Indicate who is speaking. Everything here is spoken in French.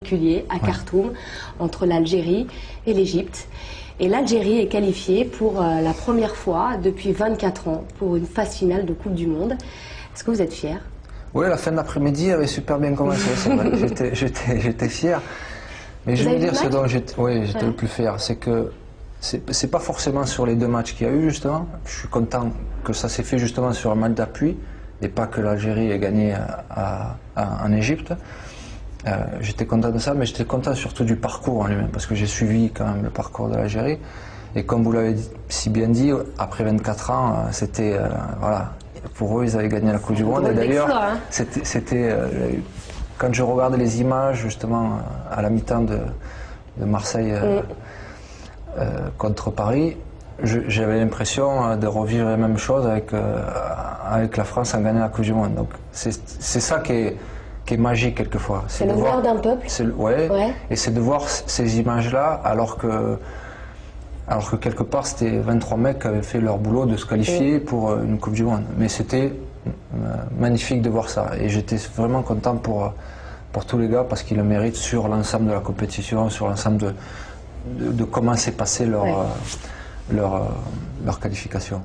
Speaker 1: particulier à Khartoum, entre l'Algérie et l'Égypte. Et l'Algérie est qualifiée pour la première fois depuis 24 ans pour une phase finale de Coupe du Monde. Est-ce que vous êtes fier?
Speaker 2: Oui, la fin de l'après-midi avait super bien commencé, c'est vrai. J'étais fier. Mais je veux dire, ce dont j'étais le plus fier, c'est que c'est pas forcément sur les 2 matchs qu'il y a eu, justement. Je suis content que ça s'est fait justement sur un match d'appui et pas que l'Algérie ait gagné en Égypte. J'étais content de ça, mais j'étais content surtout du parcours en lui-même, parce que j'ai suivi quand même le parcours de l'Algérie. Et comme vous l'avez si bien dit, après 24 ans, c'était, voilà, pour eux, ils avaient gagné la Coupe du Monde. Et d'ailleurs, quand je regardais les images, justement, à la mi-temps de Marseille contre Paris, j'avais l'impression de revivre la même chose avec la France en gagnant la Coupe du Monde. Donc c'est ça qui est magique quelquefois.
Speaker 1: C'est l'honneur d'un peuple.
Speaker 2: Et c'est de voir ces images-là alors que quelque part c'était 23 mecs qui avaient fait leur boulot de se qualifier pour une Coupe du Monde. Mais c'était magnifique de voir ça. Et j'étais vraiment content pour tous les gars parce qu'ils le méritent sur l'ensemble de la compétition, sur l'ensemble de comment s'est passé leur qualification.